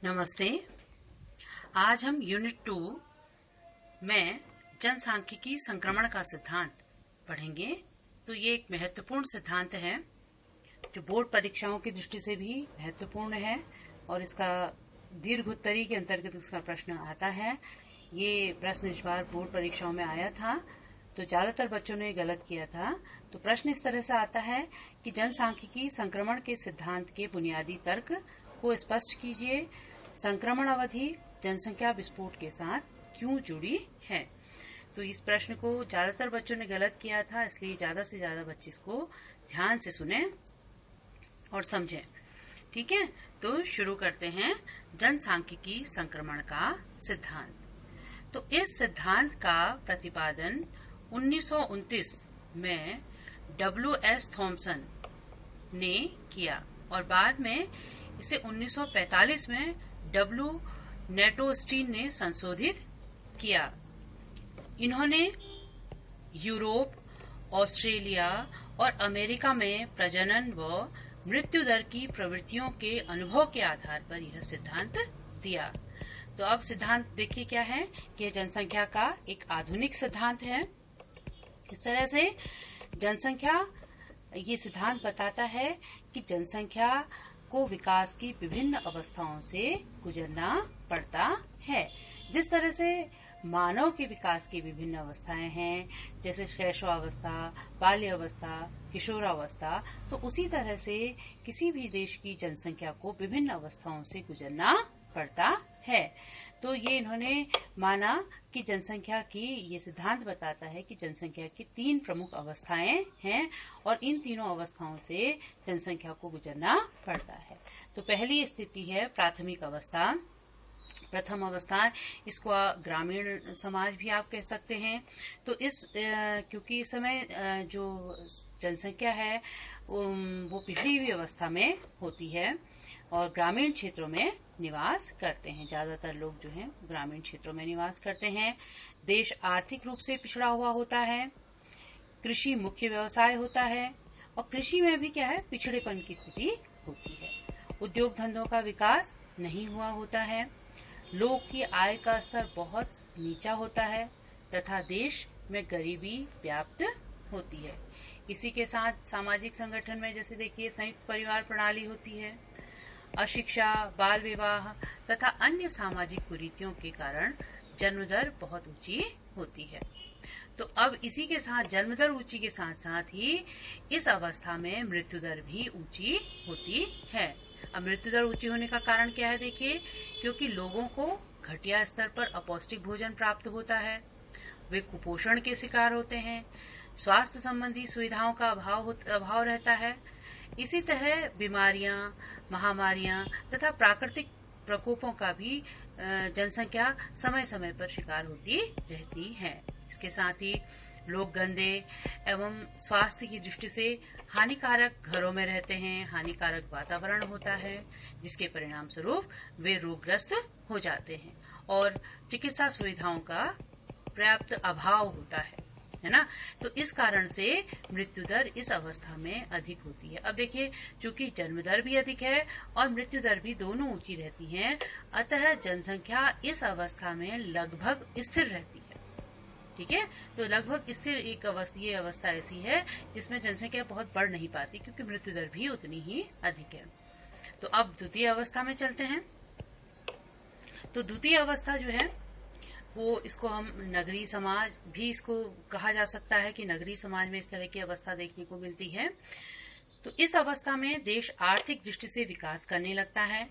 नमस्ते। आज हम यूनिट 2 में जनसांख्यिकी संक्रमण का सिद्धांत पढ़ेंगे। तो ये एक महत्वपूर्ण सिद्धांत है जो बोर्ड परीक्षाओं की दृष्टि से भी महत्वपूर्ण है और इसका दीर्घ उत्तरी के अंतर्गत इसका प्रश्न आता है। ये प्रश्न इस बार बोर्ड परीक्षाओं में आया था तो ज्यादातर बच्चों ने गलत किया था। तो प्रश्न इस तरह से आता है कि जनसांख्यिकी संक्रमण के सिद्धांत के बुनियादी तर्क को स्पष्ट कीजिए। संक्रमण अवधि जनसंख्या विस्फोट के साथ क्यों जुड़ी है। तो इस प्रश्न को ज्यादातर बच्चों ने गलत किया था, इसलिए ज्यादा से ज्यादा बच्चे इसको ध्यान से सुने और समझें। ठीक है, तो शुरू करते हैं जनसांख्यिकी संक्रमण का सिद्धांत। तो इस सिद्धांत का प्रतिपादन 1929 में W.S. थॉमसन ने किया और बाद में इसे 1945 में W. नेटोस्टीन ने संशोधित किया। इन्होंने यूरोप, ऑस्ट्रेलिया और अमेरिका में प्रजनन व मृत्यु दर की प्रवृत्तियों के अनुभव के आधार पर यह सिद्धांत दिया। तो अब सिद्धांत देखिए क्या है कि जनसंख्या का एक आधुनिक सिद्धांत है। किस तरह से जनसंख्या, ये सिद्धांत बताता है कि जनसंख्या को विकास की विभिन्न अवस्थाओं से गुजरना पड़ता है। जिस तरह से मानव के विकास की विभिन्न अवस्थाएं हैं, जैसे शैशवावस्था, बाल्यावस्था, किशोरावस्था, तो उसी तरह से किसी भी देश की जनसंख्या को विभिन्न अवस्थाओं से गुजरना पड़ता है। तो ये इन्होंने माना कि जनसंख्या की, ये सिद्धांत बताता है कि जनसंख्या की 3 प्रमुख अवस्थाएं हैं और इन तीनों अवस्थाओं से जनसंख्या को गुजरना पड़ता है। तो पहली स्थिति है प्राथमिक अवस्था, प्रथम अवस्था, इसको ग्रामीण समाज भी आप कह सकते हैं। तो क्योंकि इस समय जो जनसंख्या है वो पिछड़ी हुई अवस्था में होती है और ग्रामीण क्षेत्रों में निवास करते हैं। ज्यादातर लोग जो हैं ग्रामीण क्षेत्रों में निवास करते हैं। देश आर्थिक रूप से पिछड़ा हुआ होता है। कृषि मुख्य व्यवसाय होता है और कृषि में भी क्या है, पिछड़ेपन की स्थिति होती है। उद्योग धंधों का विकास नहीं हुआ होता है। लोग की आय का स्तर बहुत नीचा होता है तथा देश में गरीबी व्याप्त होती है। इसी के साथ सामाजिक संगठन में जैसे देखिए संयुक्त परिवार प्रणाली होती है। अशिक्षा, बाल विवाह तथा अन्य सामाजिक कुरीतियों के कारण जन्म दर बहुत ऊंची होती है। तो अब इसी के साथ जन्म दर ऊंची के साथ साथ ही इस अवस्था में मृत्यु दर भी ऊंची होती है। अब मृत्यु दर ऊंची होने का कारण क्या है, देखिए, क्योंकि लोगों को घटिया स्तर पर अपौष्टिक भोजन प्राप्त होता है, वे कुपोषण के शिकार होते हैं, स्वास्थ्य संबंधी सुविधाओं का अभाव रहता है। इसी तरह बीमारियां, महामारियां तथा प्राकृतिक प्रकोपों का भी जनसंख्या समय समय पर शिकार होती रहती है। इसके साथ ही लोग गंदे एवं स्वास्थ्य की दृष्टि से हानिकारक घरों में रहते हैं, हानिकारक वातावरण होता है, जिसके परिणाम स्वरूप वे रोगग्रस्त हो जाते हैं और चिकित्सा सुविधाओं का पर्याप्त अभाव होता है ना। तो इस कारण से मृत्यु दर इस अवस्था में अधिक होती है। अब देखिए, चूंकि जन्म दर भी अधिक है और मृत्यु दर भी दोनों ऊंची रहती है, अतः जनसंख्या इस अवस्था में लगभग स्थिर रहती है। ठीक है, तो लगभग स्थिर ये अवस्था ऐसी है जिसमें जनसंख्या बहुत बढ़ नहीं पाती क्योंकि मृत्यु दर भी उतनी ही अधिक है। तो अब द्वितीय अवस्था में चलते हैं। तो द्वितीय अवस्था जो है वो, इसको हम नगरीय समाज भी इसको कहा जा सकता है कि नगरीय समाज में इस तरह की अवस्था देखने को मिलती है। तो इस अवस्था में देश आर्थिक दृष्टि से विकास करने लगता है,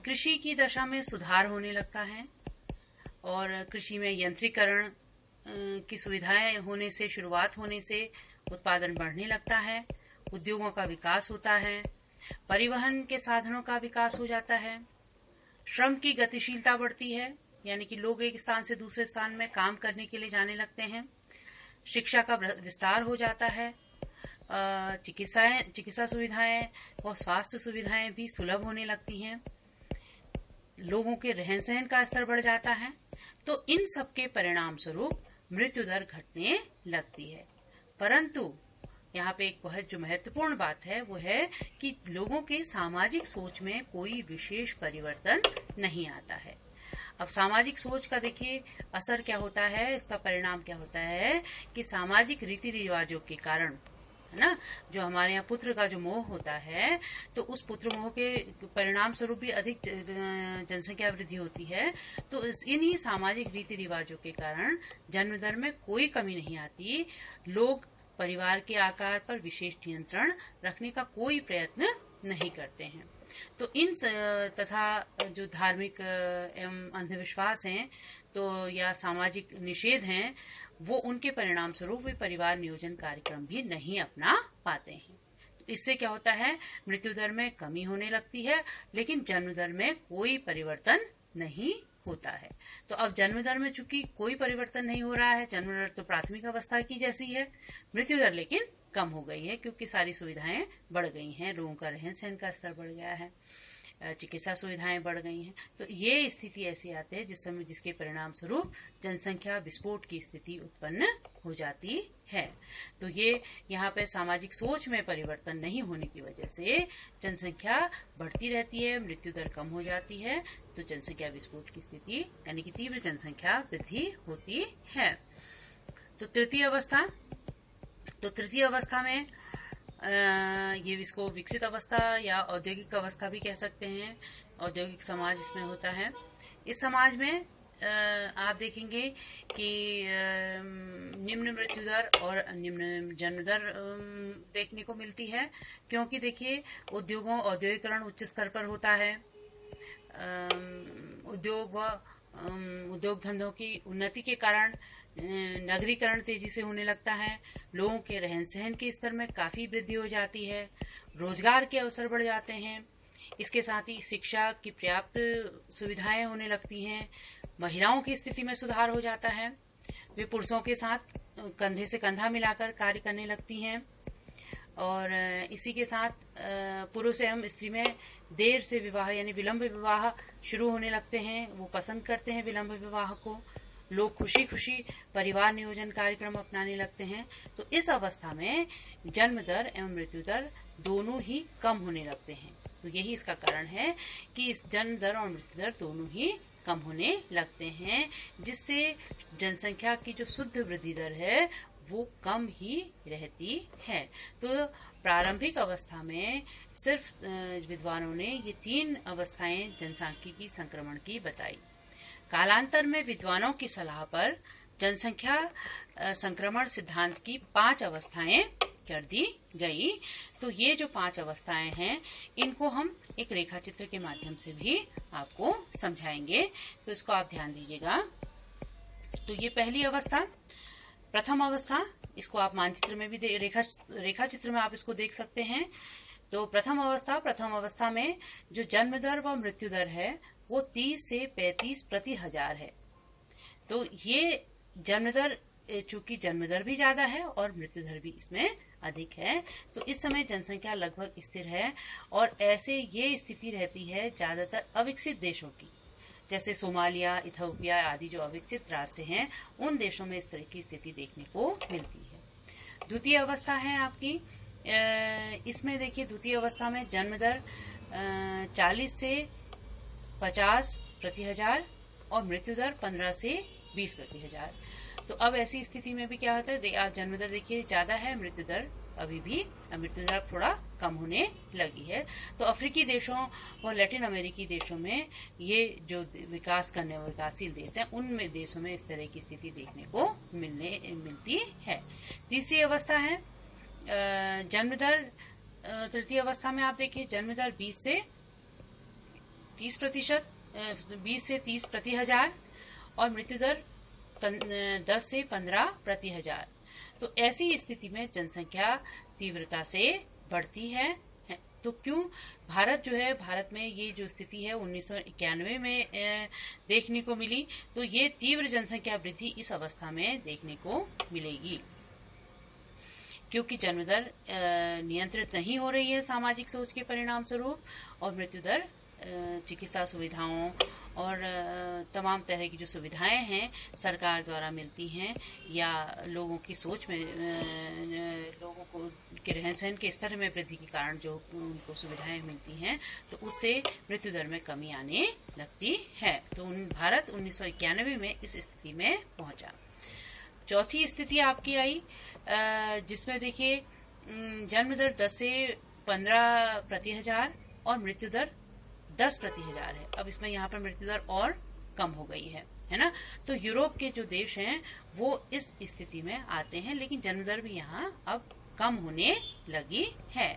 कृषि की दशा में सुधार होने लगता है और कृषि में यंत्रीकरण की सुविधाएं होने से, शुरुआत होने से उत्पादन बढ़ने लगता है, उद्योगों का विकास होता है, परिवहन के साधनों का विकास हो जाता है, श्रम की गतिशीलता बढ़ती है, यानी कि लोग एक स्थान से दूसरे स्थान में काम करने के लिए जाने लगते हैं, शिक्षा का विस्तार हो जाता है, चिकित्सा सुविधाएं और स्वास्थ्य सुविधाएं भी सुलभ होने लगती हैं, लोगों के रहन सहन का स्तर बढ़ जाता है। तो इन सब के परिणाम स्वरूप मृत्यु दर घटने लगती है। परंतु यहाँ पे एक बहुत जो महत्वपूर्ण बात है वो है कि लोगों के सामाजिक सोच में कोई विशेष परिवर्तन नहीं आता है। अब सामाजिक सोच का देखिए असर क्या होता है, इसका परिणाम क्या होता है कि सामाजिक रीति रिवाजों के कारण, है ना, जो हमारे यहाँ पुत्र का जो मोह होता है, तो उस पुत्र मोह के परिणाम स्वरूप भी अधिक जनसंख्या वृद्धि होती है। तो इन्हीं सामाजिक रीति रिवाजों के कारण जन्म दर में कोई कमी नहीं आती। लोग परिवार के आकार पर विशेष नियंत्रण रखने का कोई प्रयत्न नहीं करते हैं। तो इन तथा जो धार्मिक एवं अंधविश्वास हैं तो या सामाजिक निषेध हैं, वो उनके परिणाम स्वरूप वे परिवार नियोजन कार्यक्रम भी नहीं अपना पाते हैं। तो इससे क्या होता है, मृत्यु दर में कमी होने लगती है, लेकिन जन्म दर में कोई परिवर्तन नहीं होता है। तो अब जन्म दर में चूंकि कोई परिवर्तन नहीं हो रहा है, जन्म दर तो प्राथमिक अवस्था की जैसी है, मृत्यु दर लेकिन कम हो गई है क्योंकि सारी सुविधाएं बढ़ गई हैं, लोगों का रहन सहन का स्तर बढ़ गया है, चिकित्सा सुविधाएं बढ़ गई हैं। तो ये स्थिति ऐसी आती है जिसके परिणाम स्वरूप जनसंख्या विस्फोट की स्थिति उत्पन्न हो जाती है। तो ये यहाँ पे सामाजिक सोच में परिवर्तन नहीं होने की वजह से जनसंख्या बढ़ती रहती है, मृत्यु दर कम हो जाती है, तो जनसंख्या विस्फोट की स्थिति यानी कि तीव्र जनसंख्या वृद्धि होती है। तो तृतीय अवस्था में ये इसको विकसित अवस्था या औद्योगिक अवस्था भी कह सकते हैं। औद्योगिक समाज इसमें होता है। इस समाज में आप देखेंगे कि निम्न मृत्यु दर और निम्न जन्म दर देखने को मिलती है, क्योंकि देखिए औद्योगिकरण उच्च स्तर पर होता है। उद्योग धंधों की उन्नति के कारण नगरीकरण तेजी से होने लगता है, लोगों के रहन सहन के स्तर में काफी वृद्धि हो जाती है, रोजगार के अवसर बढ़ जाते हैं, इसके साथ ही शिक्षा की पर्याप्त सुविधाएं होने लगती हैं, महिलाओं की स्थिति में सुधार हो जाता है, वे पुरुषों के साथ कंधे से कंधा मिलाकर कार्य करने लगती हैं, और इसी के साथ पुरुष एवं स्त्री में देर से विवाह यानी विलंब विवाह शुरू होने लगते हैं, वो पसंद करते हैं विलंब विवाह को, लोग खुशी खुशी परिवार नियोजन कार्यक्रम अपनाने लगते हैं। तो इस अवस्था में जन्म दर एवं मृत्यु दर दोनों ही कम होने लगते हैं। तो यही इसका कारण है कि इस जन्म दर और मृत्यु दर दोनों ही कम होने लगते हैं, जिससे जनसंख्या की जो शुद्ध वृद्धि दर है वो कम ही रहती है। तो प्रारंभिक अवस्था में सिर्फ विद्वानों ने ये 3 अवस्थाएं जनसांख्यिकी संक्रमण की बताई। कालांतर में विद्वानों की सलाह पर जनसंख्या संक्रमण सिद्धांत की 5 अवस्थाएं कर दी गई। तो ये जो 5 अवस्थाएं हैं, इनको हम एक रेखा चित्र के माध्यम से भी आपको समझाएंगे, तो इसको आप ध्यान दीजिएगा। तो ये पहली अवस्था, प्रथम अवस्था, इसको आप मानचित्र में भी रेखा चित्र में आप इसको देख सकते हैं। तो प्रथम अवस्था में जो जन्म दर व मृत्यु दर है वो 30 से 35 प्रति हजार है। तो ये जन्म दर, चूंकि जन्म दर भी ज्यादा है और मृत्यु दर भी इसमें अधिक है, तो इस समय जनसंख्या लगभग स्थिर है, और ऐसे ये स्थिति रहती है ज्यादातर अविकसित देशों की, जैसे सोमालिया, इथियोपिया आदि जो अविकसित राष्ट्र हैं, उन देशों में इस तरह की स्थिति देखने को मिलती है। द्वितीय अवस्था है आपकी, इसमें देखिए द्वितीय अवस्था में जन्म दर 40 से 50 प्रति हजार और मृत्यु दर 15 से 20 प्रति हजार। तो अब ऐसी स्थिति में भी क्या होता है, आप जन्म दर देखिए ज्यादा है, मृत्यु दर मृत्यु दर थोड़ा कम होने लगी है। तो अफ्रीकी देशों और लैटिन अमेरिकी देशों में ये जो विकासशील देश हैं, उनमें देशों में इस तरह की स्थिति देखने को मिलती है। तीसरी अवस्था है जन्म दर, तृतीय अवस्था में आप देखिए जन्म दर 20 से 30 प्रति हजार और मृत्यु दर 10 से 15 प्रति हजार। तो ऐसी स्थिति में जनसंख्या तीव्रता से बढ़ती है। तो क्यों भारत में ये जो स्थिति है 1991 में देखने को मिली, तो ये तीव्र जनसंख्या वृद्धि इस अवस्था में देखने को मिलेगी, क्योंकि जन्म दर नियंत्रित नहीं हो रही है सामाजिक सोच के परिणाम स्वरूप, और मृत्यु दर चिकित्सा सुविधाओं और तमाम तरह की जो सुविधाएं हैं सरकार द्वारा मिलती हैं या लोगों की सोच में लोगों को के रहन सहन के स्तर में वृद्धि के कारण जो उनको सुविधाएं मिलती हैं तो उससे मृत्यु दर में कमी आने लगती है। तो भारत 1991 में इस स्थिति में पहुंचा। चौथी स्थिति आपकी आई जिसमें देखिए जन्म दर 10 से 15 प्रति हजार और मृत्यु दर 10 प्रति हजार है। अब इसमें यहाँ पर मृत्यु दर और कम हो गई है ना। तो यूरोप के जो देश हैं वो इस स्थिति में आते हैं, लेकिन जन्म दर भी यहाँ अब कम होने लगी है।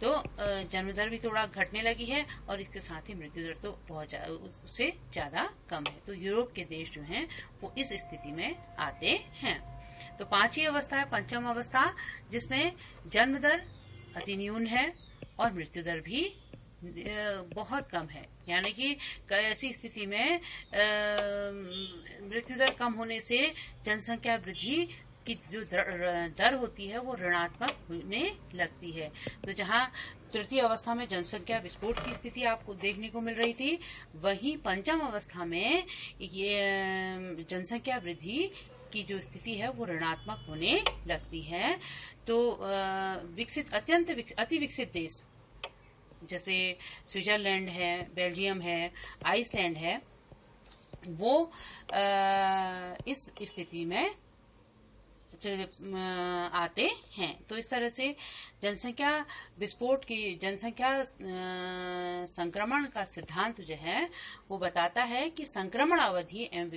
तो जन्म दर भी थोड़ा घटने लगी है और इसके साथ ही मृत्यु दर तो बहुत उससे ज्यादा कम है। तो यूरोप के देश जो हैं वो इस स्थिति में आते हैं। तो पांचवी अवस्था है पंचम अवस्था, जिसमें जन्म दर अति न्यून है और मृत्यु दर भी बहुत कम है। यानी कि ऐसी स्थिति में मृत्यु दर कम होने से जनसंख्या वृद्धि की जो दर होती है वो ऋणात्मक होने लगती है। तो जहां तृतीय अवस्था में जनसंख्या विस्फोट की स्थिति आपको देखने को मिल रही थी, वहीं पंचम अवस्था में ये जनसंख्या वृद्धि की जो स्थिति है वो ऋणात्मक होने लगती है। तो विकसित अति विकसित देश जैसे स्विट्जरलैंड है, बेल्जियम है, आइसलैंड है, वो इस स्थिति में आते हैं। तो इस तरह से जनसंख्या विस्फोट की जनसंख्या संक्रमण का सिद्धांत जो है वो बताता है कि संक्रमण अवधि एवं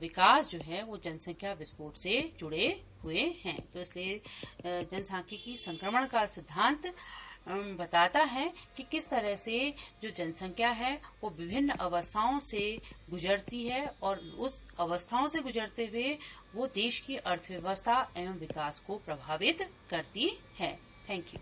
विकास जो है वो जनसंख्या विस्फोट से जुड़े हुए हैं। तो इसलिए जनसांख्यिकी संक्रमण का सिद्धांत बताता है कि किस तरह से जो जनसंख्या है वो विभिन्न अवस्थाओं से गुजरती है और उस अवस्थाओं से गुजरते हुए वो देश की अर्थव्यवस्था एवं विकास को प्रभावित करती है। Thank you.